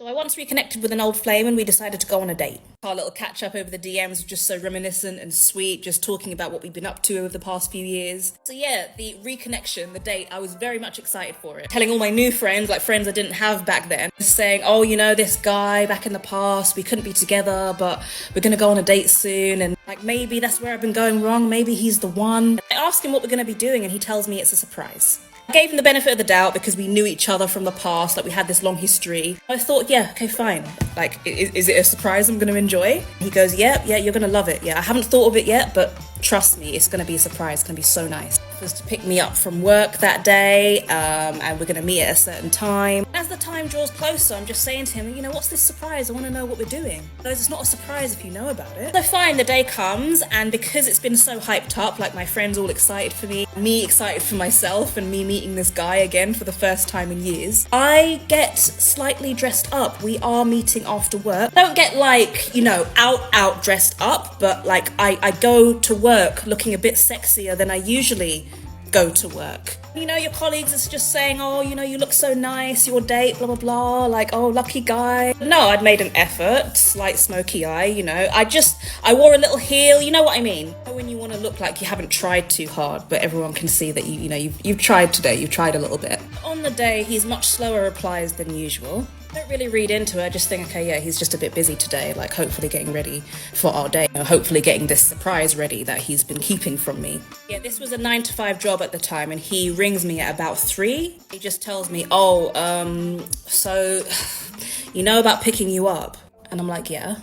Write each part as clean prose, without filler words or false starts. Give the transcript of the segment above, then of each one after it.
So I once reconnected with an old flame and we decided to go on a date. Our little catch up over the DMs was just so reminiscent and sweet, just talking about what we've been up to over the past few years. So yeah, the reconnection, the date, I was very much excited for it. Telling all my new friends, like friends I didn't have back then, saying, oh, you know, this guy back in the past, we couldn't be together, but we're gonna go on a date soon. And like, maybe that's where I've been going wrong. Maybe he's the one. I ask him what we're gonna be doing and he tells me it's a surprise. I gave him the benefit of the doubt because we knew each other from the past, like we had this long history. I thought, yeah, okay, fine. Like, is it a surprise I'm going to enjoy? He goes, yeah, you're going to love it. Yeah, I haven't thought of it yet, but trust me, it's going to be a surprise. It's going to be so nice. He was to pick me up from work that day, and we're going to meet at a certain time. As the time draws closer, I'm just saying to him, you know, what's this surprise? I want to know what we're doing. He goes, it's not a surprise if you know about it. So fine, the day comes, and because it's been so hyped up, like my friends all excited for me excited for myself, and me meeting this guy again for the first time in years, I get slightly dressed up. We are meeting after work. I don't get like, you know, out dressed up, but like I go to work looking a bit sexier than I usually go to work. You know, your colleagues is just saying, oh, you know, you look so nice, your date, blah, blah, blah, like, oh, lucky guy. No, I'd made an effort, slight smoky eye, you know. I wore a little heel, you know what I mean? When you want to look like you haven't tried too hard, but everyone can see that you've tried today, you've tried a little bit. On the day, he's much slower replies than usual. I don't really read into it, I just think, okay, yeah, he's just a bit busy today, like hopefully getting ready for our day, hopefully getting this surprise ready that he's been keeping from me. Yeah, this was a 9-to-5 job at the time, and he rings me at about 3. He just tells me, so, you know about picking you up? And I'm like, yeah,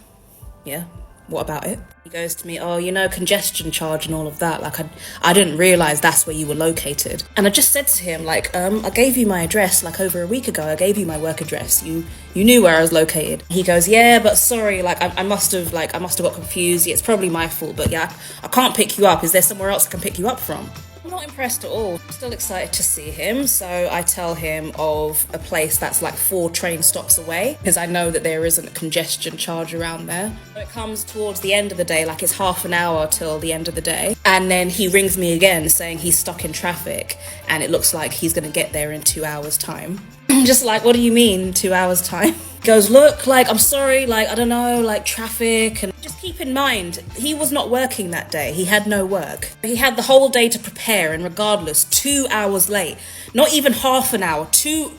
what about it? He goes to me, oh, you know, congestion charge and all of that. Like, I didn't realise that's where you were located. And I just said to him, like, I gave you my address, like, over a week ago. I gave you my work address. You knew where I was located. He goes, yeah, but sorry, like, I must have got confused. Yeah, it's probably my fault, but yeah, I can't pick you up. Is there somewhere else I can pick you up from? I'm not impressed at all. I'm still excited to see him, so I tell him of a place that's like 4 train stops away, because I know that there isn't a congestion charge around there. So it comes towards the end of the day, like it's half an hour till the end of the day, and then he rings me again saying he's stuck in traffic and it looks like he's going to get there in 2 hours' time. I'm just like, what do you mean 2 hours' time? He goes, look, like, I'm sorry, like, I don't know, like traffic. And just keep in mind, he was not working that day. He had no work. He had the whole day to prepare, and regardless, 2 hours late. Not even half an hour, two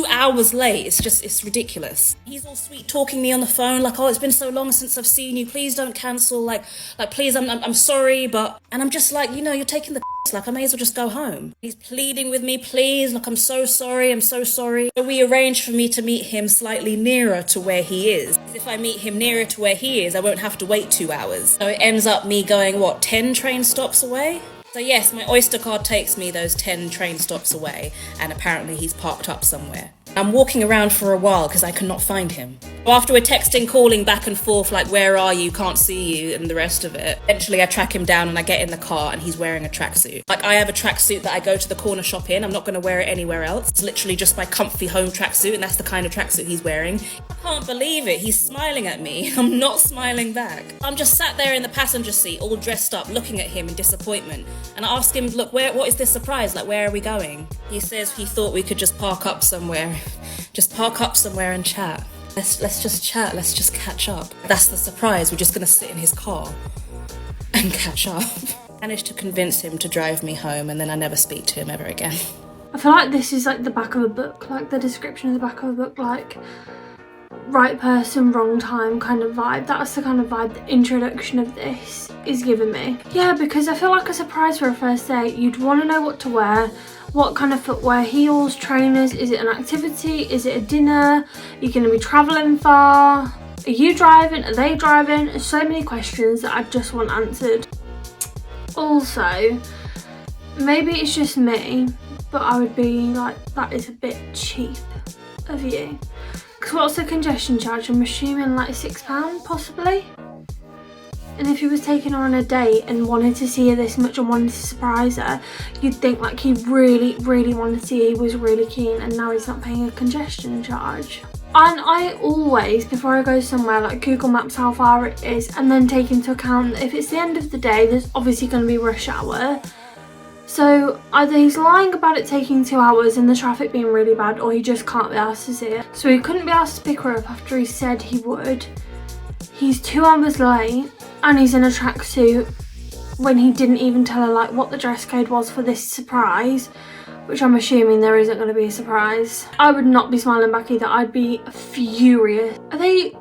hours late. It's ridiculous. He's all sweet talking me on the phone, like, oh, it's been so long since I've seen you. Please don't cancel. Like, please, I'm sorry, but... And I'm just like, you know, you're taking the... Like, I may as well just go home. He's pleading with me, please, like, I'm so sorry. So we arranged for me to meet him slightly nearer to where he is. If I meet him nearer to where he is, I won't have to wait 2 hours. So it ends up me going, 10 train stops away? So yes, my Oyster card takes me those 10 train stops away, and apparently he's parked up somewhere. I'm walking around for a while because I cannot find him. After we're texting, calling back and forth, like, where are you, can't see you, and the rest of it, eventually I track him down and I get in the car and he's wearing a tracksuit. Like, I have a tracksuit that I go to the corner shop in. I'm not going to wear it anywhere else. It's literally just my comfy home tracksuit, and that's the kind of tracksuit he's wearing. I can't believe it. He's smiling at me. I'm not smiling back. I'm just sat there in the passenger seat, all dressed up, looking at him in disappointment. And I ask him, look, what is this surprise? Like, where are we going? He says he thought we could just park up somewhere. Just park up somewhere and chat. Let's just chat, let's just catch up. That's the surprise, we're just gonna sit in his car and catch up. Managed to convince him to drive me home, and then I never speak to him ever again. I feel like this is like the back of a book, like the description of the back of a book, like right person, wrong time kind of vibe. That's the kind of vibe the introduction of this is giving me. Yeah, because I feel like a surprise for a first date, you'd want to know what to wear, what kind of footwear, heels, trainers, is it an activity, is it a dinner, are you going to be travelling far, are you driving, are they driving? So many questions that I just want answered. Also, maybe it's just me, but I would be like, that is a bit cheap of you. Because what's the congestion charge? I'm assuming like £6 possibly. And if he was taking her on a date and wanted to see her this much and wanted to surprise her, you'd think like he really wanted to see her, he was really keen, and now he's not paying a congestion charge. And I always, before I go somewhere, like Google Maps how far it is, and then take into account that if it's the end of the day, there's obviously going to be rush hour. So either he's lying about it taking 2 hours and the traffic being really bad, or he just can't be asked to see it. So he couldn't be asked to pick her up after he said he would. He's 2 hours late and he's in a tracksuit when he didn't even tell her like what the dress code was for this surprise, which I'm assuming there isn't going to be a surprise. I would not be smiling back either. I'd be furious. Are they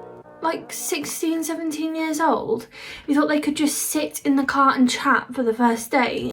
like 16, 17 years old? You thought they could just sit in the car and chat for the first date?